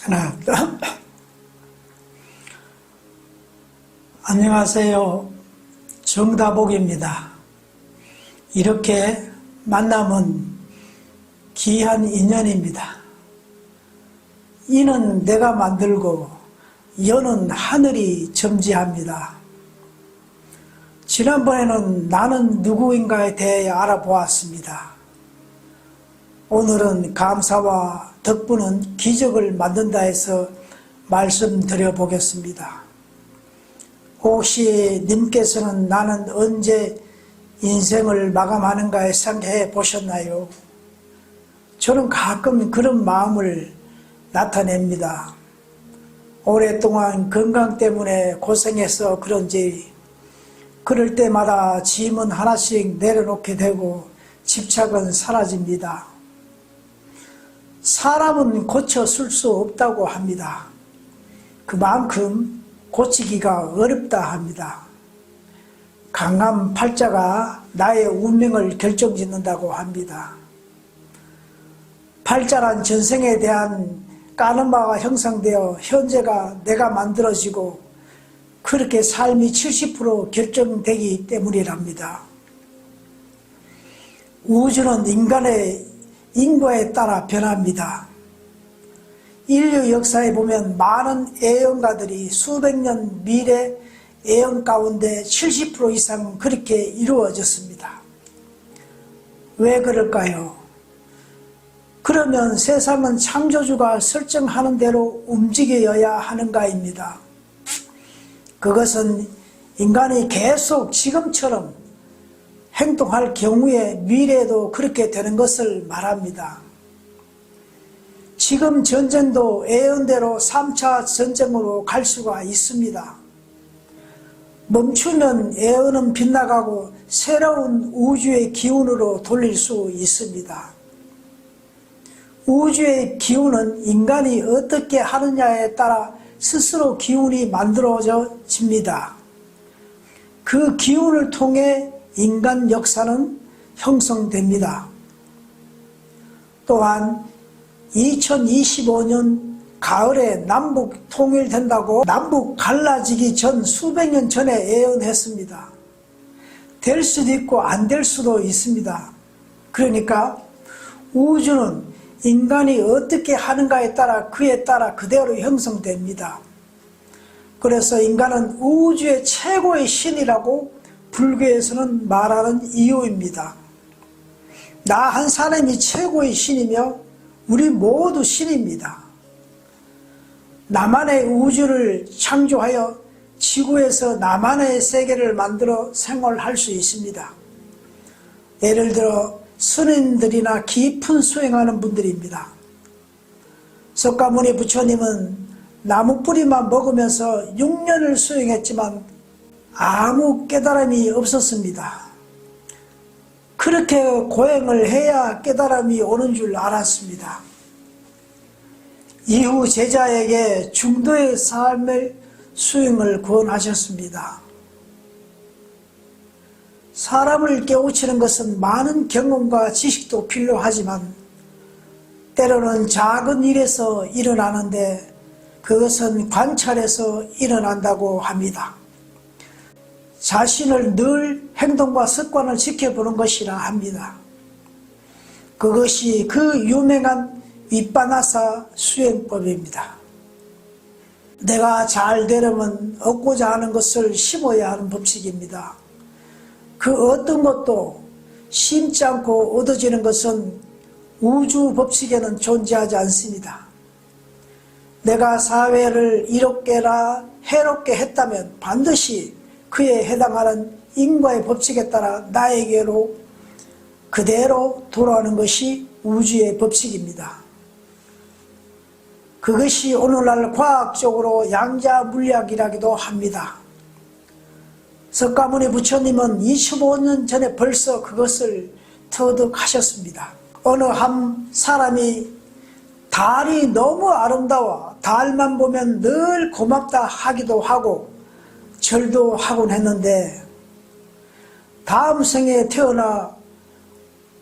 하나. 안녕하세요. 정다복입니다. 이렇게 만남은 귀한 인연입니다. 이는 내가 만들고 여는 하늘이 점지합니다. 지난번에는 나는 누구인가에 대해 알아보았습니다. 오늘은 감사와 덕분은 기적을 만든다 해서 말씀드려 보겠습니다. 혹시 님께서는 나는 언제 인생을 마감하는가에 생각해 보셨나요? 저는 가끔 그런 마음을 나타냅니다. 오랫동안 건강 때문에 고생해서 그런지 그럴 때마다 짐은 하나씩 내려놓게 되고 집착은 사라집니다. 사람은 고쳐 쓸 수 없다고 합니다. 그만큼 고치기가 어렵다 합니다. 강한 팔자가 나의 운명을 결정짓는다고 합니다. 팔자란 전생에 대한 까르마가 형성되어 현재가 내가 만들어지고 그렇게 삶이 70% 결정되기 때문이랍니다. 우주는 인간의 인과에 따라 변합니다. 인류 역사에 보면 많은 애언가들이 수백 년 미래 애언 가운데 70% 이상 그렇게 이루어졌습니다. 왜 그럴까요? 그러면 세상은 창조주가 설정하는 대로 움직여야 하는가입니다. 그것은 인간이 계속 지금처럼 행동할 경우에 미래에도 그렇게 되는 것을 말합니다. 지금 전쟁도 애언대로 3차 전쟁으로 갈 수가 있습니다. 멈추면 애언은 빗나가고 새로운 우주의 기운으로 돌릴 수 있습니다. 우주의 기운은 인간이 어떻게 하느냐에 따라 스스로 기운이 만들어집니다. 그 기운을 통해 인간 역사는 형성됩니다. 또한 2025년 가을에 남북 통일된다고 남북 갈라지기 전 수백 년 전에 예언했습니다. 될 수도 있고 안 될 수도 있습니다. 그러니까 우주는 인간이 어떻게 하는가에 따라 그에 따라 그대로 형성됩니다. 그래서 인간은 우주의 최고의 신이라고 불교에서는 말하는 이유입니다. 나 한 사람이 최고의 신이며 우리 모두 신입니다. 나만의 우주를 창조하여 지구에서 나만의 세계를 만들어 생활할 수 있습니다. 예를 들어 스님들이나 깊은 수행하는 분들입니다. 석가모니 부처님은 나무 뿌리만 먹으면서 6년을 수행했지만 아무 깨달음이 없었습니다. 그렇게 고행을 해야 깨달음이 오는 줄 알았습니다. 이후 제자에게 중도의 삶의 수행을 권하셨습니다. 사람을 깨우치는 것은 많은 경험과 지식도 필요하지만 때로는 작은 일에서 일어나는데 그것은 관찰에서 일어난다고 합니다. 자신을 늘 행동과 습관을 지켜보는 것이라 합니다. 그것이 그 유명한 윗바나사 수행법입니다. 내가 잘 되려면 얻고자 하는 것을 심어야 하는 법칙입니다. 그 어떤 것도 심지 않고 얻어지는 것은 우주 법칙에는 존재하지 않습니다. 내가 사회를 이롭게나 해롭게 했다면 반드시 그에 해당하는 인과의 법칙에 따라 나에게로 그대로 돌아오는 것이 우주의 법칙입니다. 그것이 오늘날 과학적으로 양자물리학이라기도 합니다. 석가모니 부처님은 25년 전에 벌써 그것을 터득하셨습니다. 어느 한 사람이 달이 너무 아름다워 달만 보면 늘 고맙다 하기도 하고 절도 하곤 했는데 다음 생에 태어나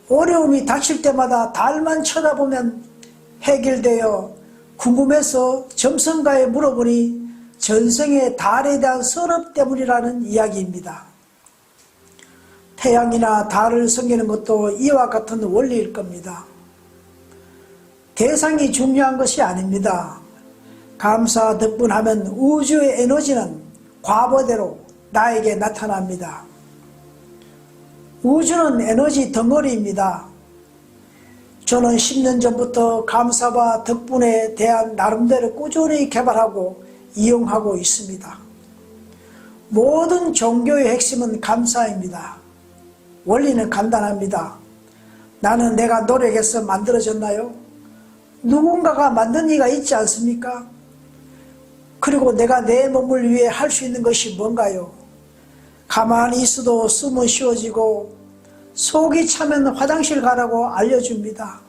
어려움이 닥칠 때마다 달만 쳐다보면 해결되어 궁금해서 점성가에 물어보니 전생의 달에 대한 선업 때문이라는 이야기입니다. 태양이나 달을 섬기는 것도 이와 같은 원리일 겁니다. 대상이 중요한 것이 아닙니다. 감사 덕분하면 우주의 에너지는 과보대로 나에게 나타납니다. 우주는 에너지 덩어리입니다. 저는 10년 전부터 감사와 덕분에 대한 나름대로 꾸준히 개발하고 이용하고 있습니다. 모든 종교의 핵심은 감사입니다. 원리는 간단합니다. 나는 내가 노력해서 만들어졌나요? 누군가가 만든 이가 있지 않습니까? 그리고 내가 내 몸을 위해 할 수 있는 것이 뭔가요? 가만히 있어도 숨은 쉬어지고 속이 차면 화장실 가라고 알려줍니다.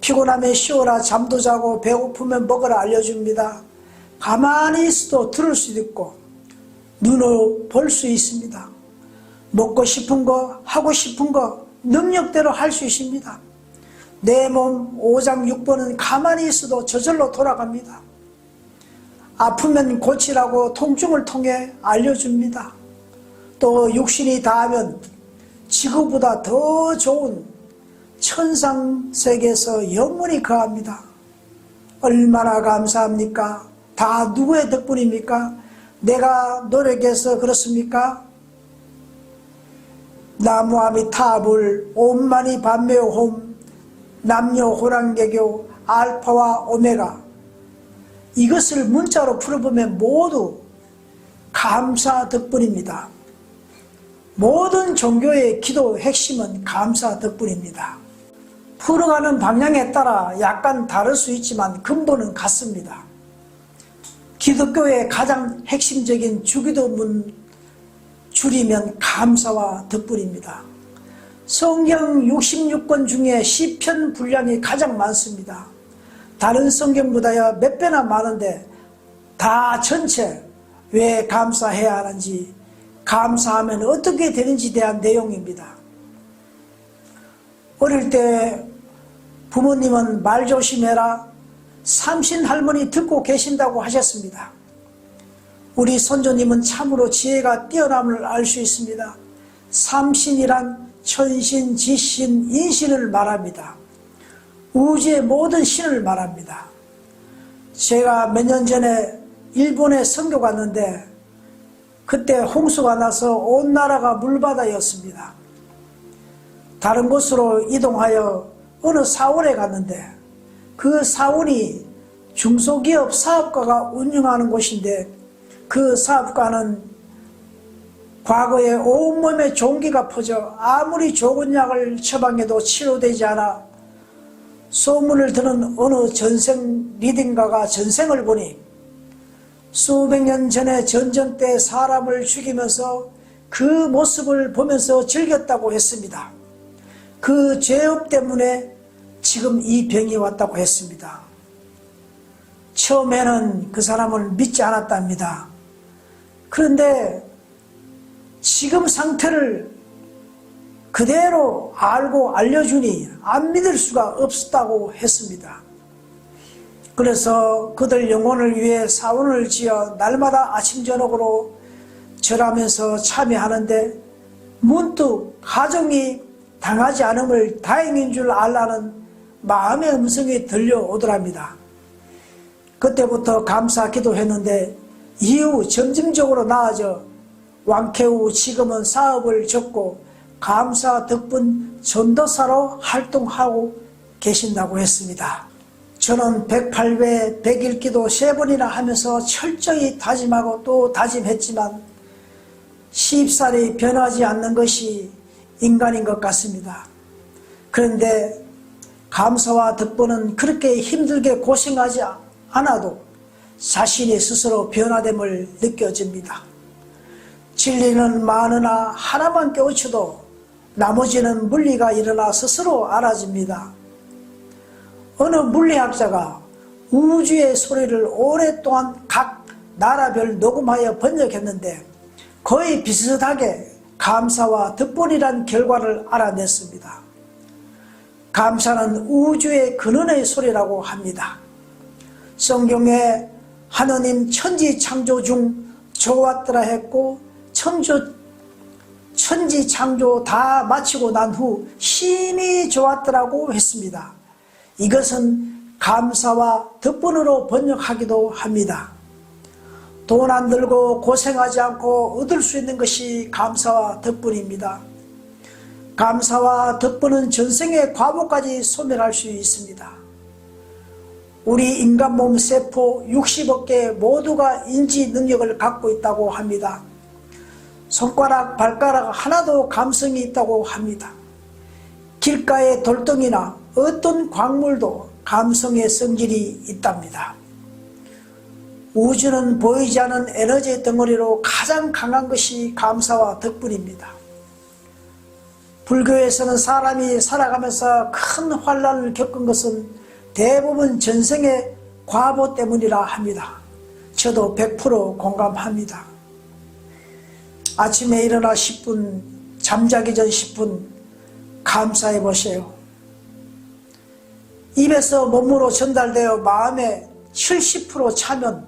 피곤하면 쉬어라, 잠도 자고 배고프면 먹으라 알려줍니다. 가만히 있어도 들을 수도 있고 눈으로 볼 수 있습니다. 먹고 싶은 거, 하고 싶은 거 능력대로 할 수 있습니다. 내 몸 5장 6번은 가만히 있어도 저절로 돌아갑니다. 아프면 고치라고 통증을 통해 알려줍니다. 또 육신이 닿으면 지구보다 더 좋은 천상세계에서 영원히 거합니다. 얼마나 감사합니까? 다 누구의 덕분입니까? 내가 노력해서 그렇습니까? 나무아미타불 옴마니 밤메오홈 남녀 호랑개교 알파와 오메가, 이것을 문자로 풀어보면 모두 감사 덕분입니다. 모든 종교의 기도 핵심은 감사 덕분입니다. 풀어가는 방향에 따라 약간 다를 수 있지만 근본은 같습니다. 기독교의 가장 핵심적인 주기도문 줄이면 감사와 덕분입니다. 성경 66권 중에 시편 분량이 가장 많습니다. 다른 성경보다 몇 배나 많은데 다 전체 왜 감사해야 하는지, 감사하면 어떻게 되는지에 대한 내용입니다. 어릴 때 부모님은 말 조심해라, 삼신 할머니 듣고 계신다고 하셨습니다. 우리 선조님은 참으로 지혜가 뛰어남을 알 수 있습니다. 삼신이란 천신, 지신, 인신을 말합니다. 우주의 모든 신을 말합니다. 제가 몇 년 전에 일본에 선교 갔는데 그때 홍수가 나서 온 나라가 물바다였습니다. 다른 곳으로 이동하여 어느 사원에 갔는데 그 사원이 중소기업 사업가가 운영하는 곳인데 그 사업가는 과거에 온몸에 종기가 퍼져 아무리 좋은 약을 처방해도 치료되지 않아 소문을 듣는 어느 전생 리딩가가 전생을 보니 수백 년 전에 전쟁 때 사람을 죽이면서 그 모습을 보면서 즐겼다고 했습니다. 그 죄업 때문에 지금 이 병이 왔다고 했습니다. 처음에는 그 사람을 믿지 않았답니다. 그런데 지금 상태를 그대로 알고 알려주니 안 믿을 수가 없었다고 했습니다. 그래서 그들 영혼을 위해 사원을 지어 날마다 아침 저녁으로 절하면서 참여하는데 문득 가정이 당하지 않음을 다행인 줄 알라는 마음의 음성이 들려오더랍니다. 그때부터 감사 기도했는데 이후 점진적으로 나아져 왕쾌후 지금은 사업을 접고 감사 덕분 전도사로 활동하고 계신다고 했습니다. 저는 108배 100일 기도 3번이나 하면서 철저히 다짐하고 또 다짐했지만 쉽사리 변하지 않는 것이 인간인 것 같습니다. 그런데 감사와 덕분은 그렇게 힘들게 고생하지 않아도 자신이 스스로 변화됨을 느껴집니다. 진리는 많으나 하나만 깨우쳐도 나머지는 물리가 일어나 스스로 알아집니다. 어느 물리학자가 우주의 소리를 오랫동안 각 나라별 녹음하여 번역했는데 거의 비슷하게 감사와 덕분이란 결과를 알아냈습니다. 감사는 우주의 근원의 소리라고 합니다. 성경에 하느님 천지 창조 중 좋았더라 했고 천지 창조 다 마치고 난 후 심히 좋았더라고 했습니다. 이것은 감사와 덕분으로 번역하기도 합니다. 돈 안 들고 고생하지 않고 얻을 수 있는 것이 감사와 덕분입니다. 감사와 덕분은 전생의 과보까지 소멸할 수 있습니다. 우리 인간 몸 세포 60억 개 모두가 인지 능력을 갖고 있다고 합니다. 손가락, 발가락 하나도 감성이 있다고 합니다. 길가의 돌덩이나 어떤 광물도 감성의 성질이 있답니다. 우주는 보이지 않는 에너지 덩어리로 가장 강한 것이 감사와 덕분입니다. 불교에서는 사람이 살아가면서 큰 환난을 겪은 것은 대부분 전생의 과보 때문이라 합니다. 저도 100% 공감합니다. 아침에 일어나 10분, 잠자기 전 10분 감사해 보세요. 입에서 몸으로 전달되어 마음에 70% 차면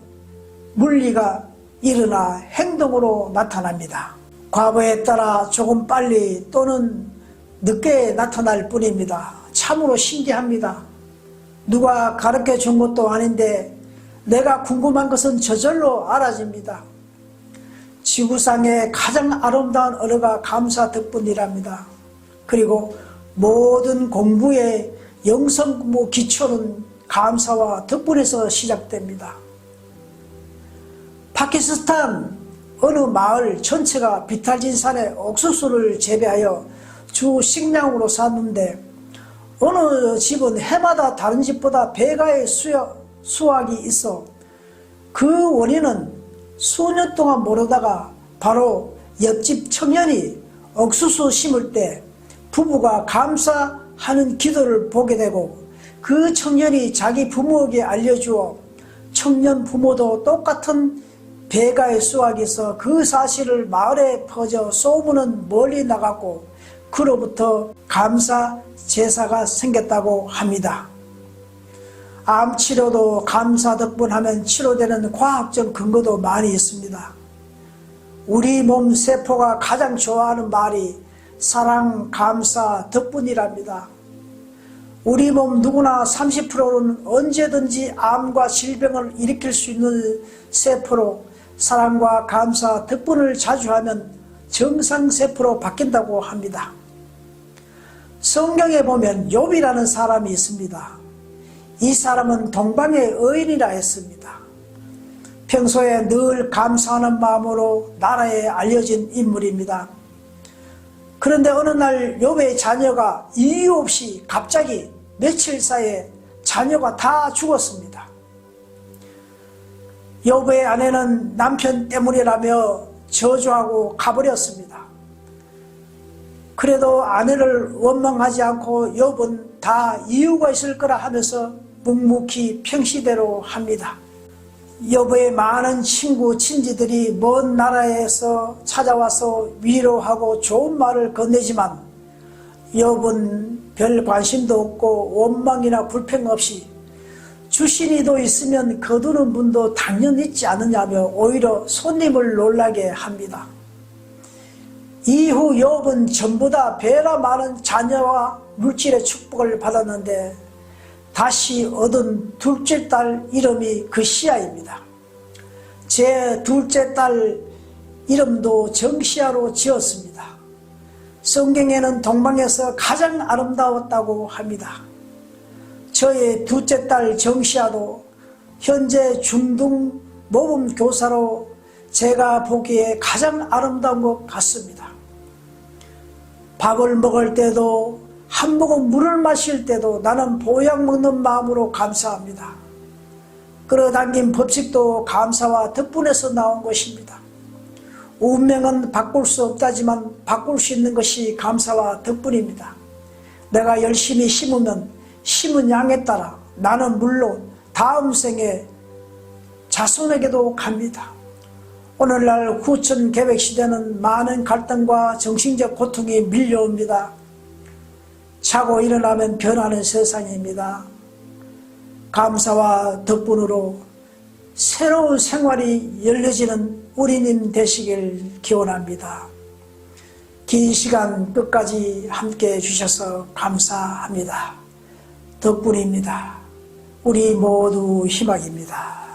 물리가 일어나 행동으로 나타납니다. 과거에 따라 조금 빨리 또는 늦게 나타날 뿐입니다. 참으로 신기합니다. 누가 가르쳐 준 것도 아닌데 내가 궁금한 것은 저절로 알아집니다. 지구상의 가장 아름다운 언어가 감사 덕분이랍니다. 그리고 모든 공부의 영성 기초는 감사와 덕분에서 시작됩니다. 파키스탄 어느 마을 전체가 비탈진산의 옥수수를 재배하여 주 식량으로 삼는데 어느 집은 해마다 다른 집보다 배가의 수확이 있어 그 원인은 수년 동안 모르다가 바로 옆집 청년이 옥수수 심을 때 부부가 감사하는 기도를 보게 되고 그 청년이 자기 부모에게 알려주어 청년 부모도 똑같은 배가의 수확이 있어 그 사실을 마을에 퍼져 소문은 멀리 나갔고 그로부터 감사 제사가 생겼다고 합니다. 암 치료도 감사 덕분 하면 치료되는 과학적 근거도 많이 있습니다. 우리 몸 세포가 가장 좋아하는 말이 사랑, 감사, 덕분이랍니다. 우리 몸 누구나 30%는 언제든지 암과 질병을 일으킬 수 있는 세포로 사랑과 감사, 덕분을 자주 하면 정상세포로 바뀐다고 합니다. 성경에 보면 욥이라는 사람이 있습니다. 이 사람은 동방의 의인이라 했습니다. 평소에 늘 감사하는 마음으로 나라에 알려진 인물입니다. 그런데 어느 날 욥의 자녀가 이유 없이 갑자기 며칠 사이에 자녀가 다 죽었습니다. 욥의 아내는 남편 때문이라며 저주하고 가버렸습니다. 그래도 아내를 원망하지 않고 욥은 다 이유가 있을 거라 하면서 묵묵히 평시대로 합니다. 욥의 많은 친구 친지들이 먼 나라에서 찾아와서 위로하고 좋은 말을 건네지만 욥은 별 관심도 없고 원망이나 불평 없이 주신이도 있으면 거두는 분도 당연히 있지 않느냐며 오히려 손님을 놀라게 합니다. 이후 욥은 전부 다 배나 많은 자녀와 물질의 축복을 받았는데 다시 얻은 둘째 딸 이름이 그시아입니다. 제 둘째 딸 이름도 정시아로 지었습니다. 성경에는 동방에서 가장 아름다웠다고 합니다. 저의 둘째 딸 정시아도 현재 중등 모범 교사로 제가 보기에 가장 아름다운 것 같습니다. 밥을 먹을 때도 한 모금 물을 마실 때도 나는 보약 먹는 마음으로 감사합니다. 끌어당긴 법칙도 감사와 덕분에서 나온 것입니다. 운명은 바꿀 수 없다지만 바꿀 수 있는 것이 감사와 덕분입니다. 내가 열심히 심으면 심은 양에 따라 나는 물론 다음 생에 자손에게도 갑니다. 오늘날 후천 계획 시대는 많은 갈등과 정신적 고통이 밀려옵니다. 자고 일어나면 변하는 세상입니다. 감사와 덕분으로 새로운 생활이 열려지는 우리님 되시길 기원합니다. 긴 시간 끝까지 함께 해주셔서 감사합니다. 덕분입니다. 우리 모두 희망입니다.